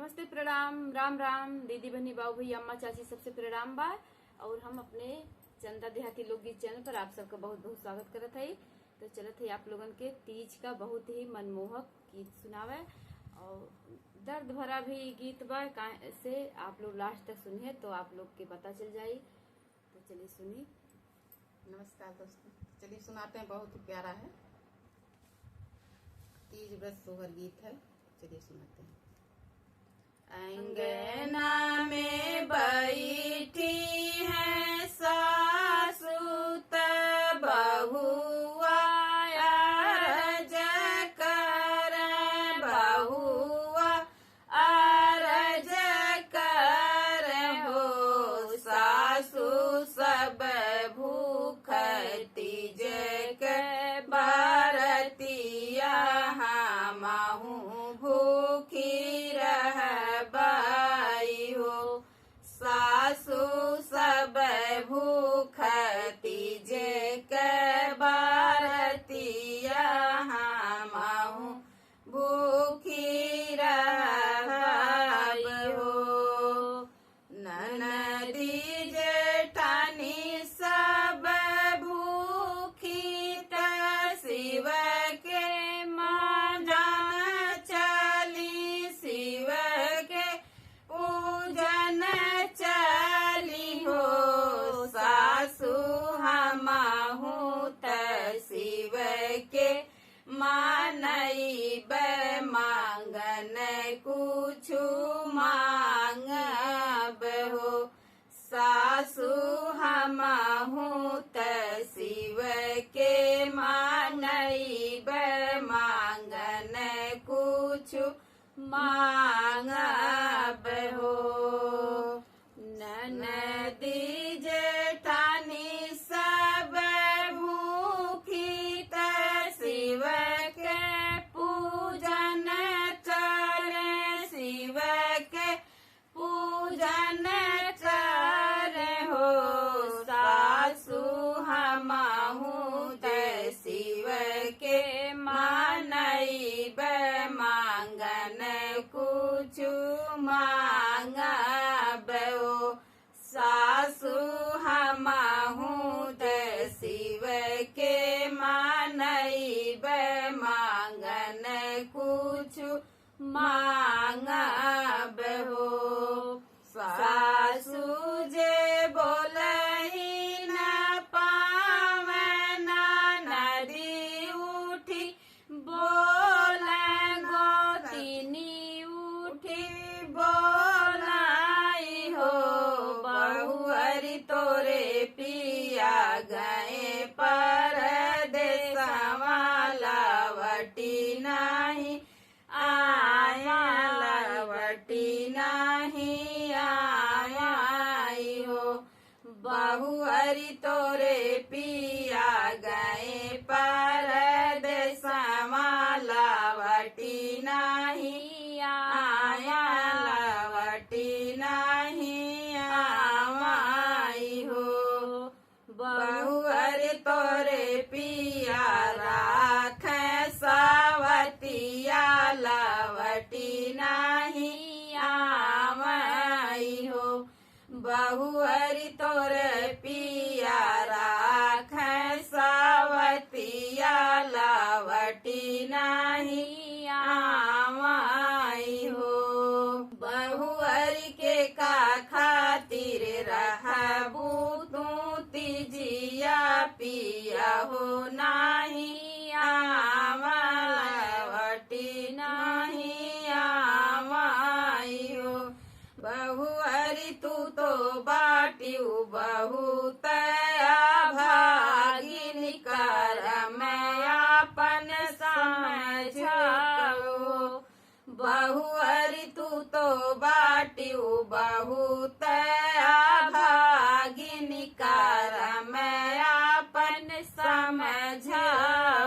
नमस्ते, प्रणाम, राम राम, दीदी बहनी बाबू भैया अम्मा चाची सबसे प्रणाम बा। और हम अपने चंदा देहाती लोकगीत चैनल पर आप सबका बहुत बहुत स्वागत करत है। तो चलत है आप लोगन के तीज का बहुत ही मनमोहक गीत सुनावे और दर्द भरा भी गीत बा। से आप लोग लास्ट तक सुनिए तो आप लोग के पता चल जाये। तो चलिए सुनिए। नमस्कार दोस्तों, चलिए सुनाते हैं। बहुत ही प्यारा है, तीज व्रत सोहर गीत है। चलिए सुनाते हैं। अंगना में बैठी है सासु त बहुआ अरज कर, बहुआ अरज कर हो। सासु सब भूख तीज के बरतिया, हमहु भूखी रहबाई हो। सासु सब भूख तीज के बरतिया, हमहु भूखी रहबाई हो। ननदी जेठानी सब भूखी त शिव के माजन चली, शिव के पूजन चली हो। सासु हमहु त शिव के मानई मांगन कुछु मांगब हो। सासु हमहु त शिव के मानई मांगन कुछु मांगब हो। ननदी जेठानी सब भूखी त शिव के पूजन चले, शिव के पूजन चले हो। सासु हमहु त शिव के मानई मांगन कुछु मांगब हो। सासु हमहु त शिव के मानई मांगन कुछु मांगब हो। सासु जे बोलही न पावना, नदी उठी बोल गोतिनी उठी बोलाई हो। बहुअरी तोरे पिया गए परदेसवा, लवटी नहीं आया, लवटी नहीं आई हो। बहुअरी तोरे पिया गए परदेसवा, लवटी नहीं आया, लवटी नहीं आई हो। बहुअरी तोरे पिया राख सावतिया, लवटी नहीं आई हो। बहुअरी तोरे पिया राख सावतिया, लवटी नहीं आई हो। बहुअरी के का खातिर रहबू तू तीजिया, पिया हो नहीं आवा, लवटी नहीं आई हो। बहुअरी तू तो बाटियू बहुत भागिनी, कर मैं अपन समझाओ। बहुअरी तू तो बाटियू बहुत भागिनी, कर मैं अपन समझाओ।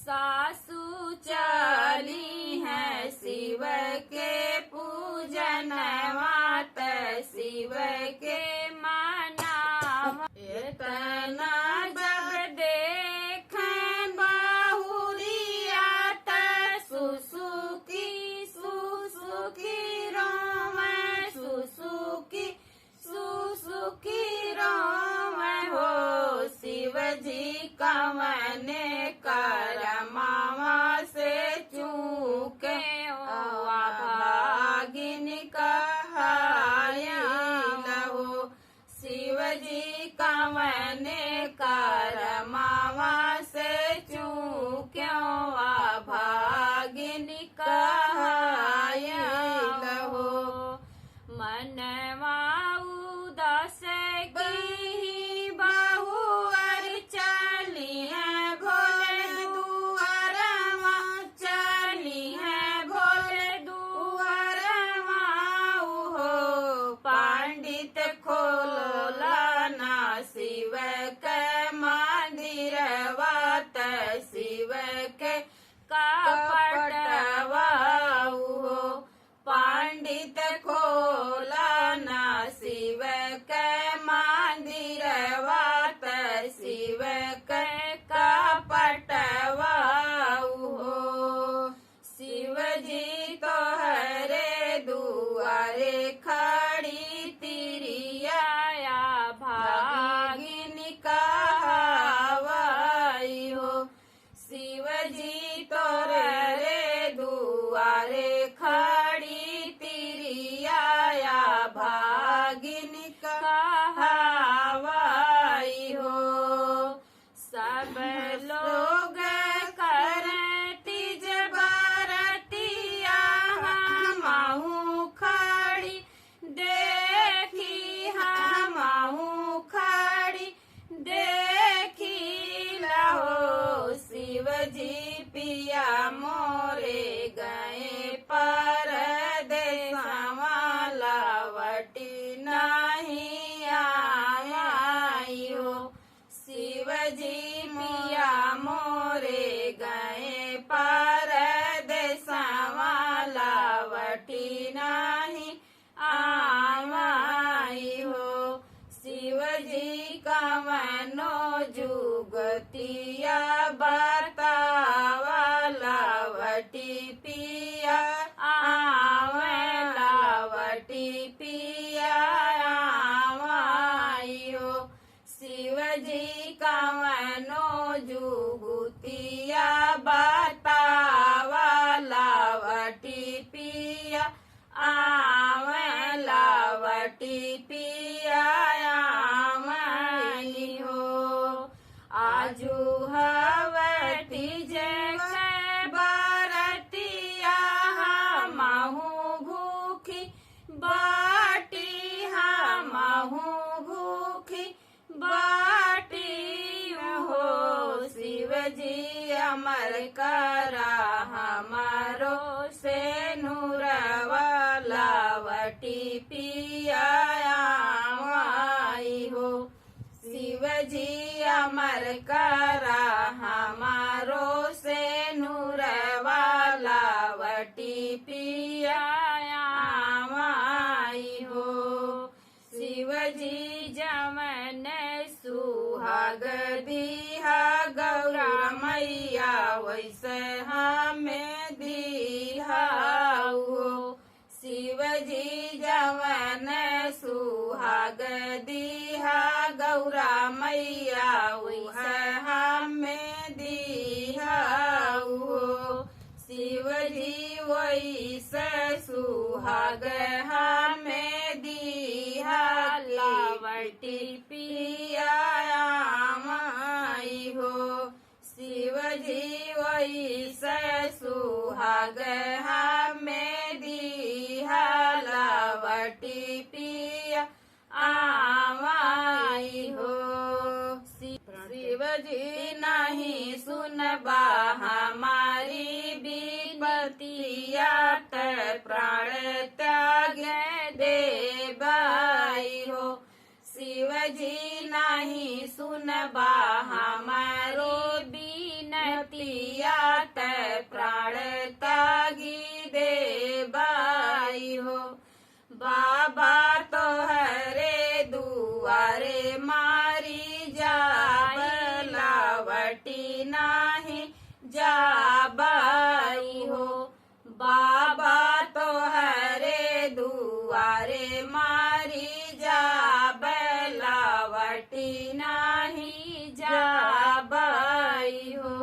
सासू चली है शिव के पूजन मात शिव के मनावा इतना जब देखें बहुरिया त सुसुकी रोवे सुसुकी रोवे हो शिव जी कवने करमावा से चूके भागिन कहायलहो शिव जी कवने करमावा से चूके भागिन कहायलहो मनवा उदास की बहु अर चली है भोले दुआरवा चली है भोले दुआरवा हो पंडित खोला ना शिव के मंदिरवा त शिव के कपटवा हो पंडित खोला ना शिव के मंदिरवा त शिव के कपटवा हो शिव जी तोहरे दुआरे खड़ी तिरिया भागिन कहावाई हो शिव जी तोहरे दुआरे खड़ी तिरिया भागिन कहावाई हो सब लोग करती जबरतिया हमहू खड़ी देखी हमहू खड़ी देखी लहो शिव जी पिया मोरे गए पर देशवा लवटी नहीं आई हो शिव जी पिया मोरे गए पर देशवा लवटी नहीं आई हो शिव जी कवनो जुगतिया बतावा लावटी पिया आवे लावटी पिया आवाई हो शिव जी कवनो जुगतिया बतावा लावटी पिया आवे लावटी पिया आवाई हो आजू हवटी जैसे बारतिया हमहू भूखी बाटी हमहू भूखी बाटी हो शिव जी अमर करा हमारो से नूरवा लावटी पिया आई हो शिव जी अमर करा हमारो से नूरवा लावटी पिया आई हो शिव जी जमन सुहाग दिहा गौरा मैया वैसे हमें दिहा हो शिव जी जवन सुहाग दिहा गौरा मैया वैसे हमें दिहा हो शिव जी वैसे सुहाग हमें दिहा लावटी पिया आई हो शिव जी वैसे सुहाग हमें दिहा लावटी पिया आवाई हो शिव जी नहीं सुनबा हमारी विपतिया त प्राण त्याग देबाई हो शिव जी नहीं सुनबा हमारो बिनतिया प्राण त्यागी देवाई हो। बाबा तोहरे दुआरे मारी जाब लावटी नाही जाबाई हो। बाबा तोहरे दुआरे मारी जाब लावटी नाही जाबाई हो।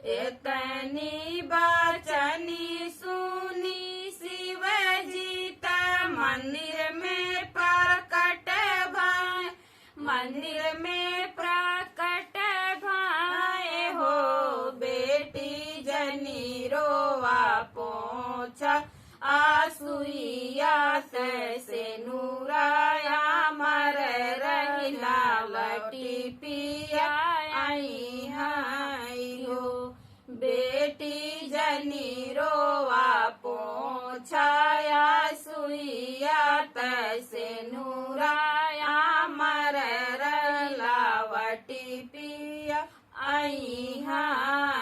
इतनी बचनी सुनी शिवजी त मंदिर में प्रकट भाई, मंदिर में प्रकट भाई हो। बेटी जनी रोवा पोछा आसुइया से नूराया मर रहिला लटी पिया आई हाई हो। बेटी जनी रोवा पोछाया सुइया तैसे नूराया मर रहिला लटी पिया आई हाई।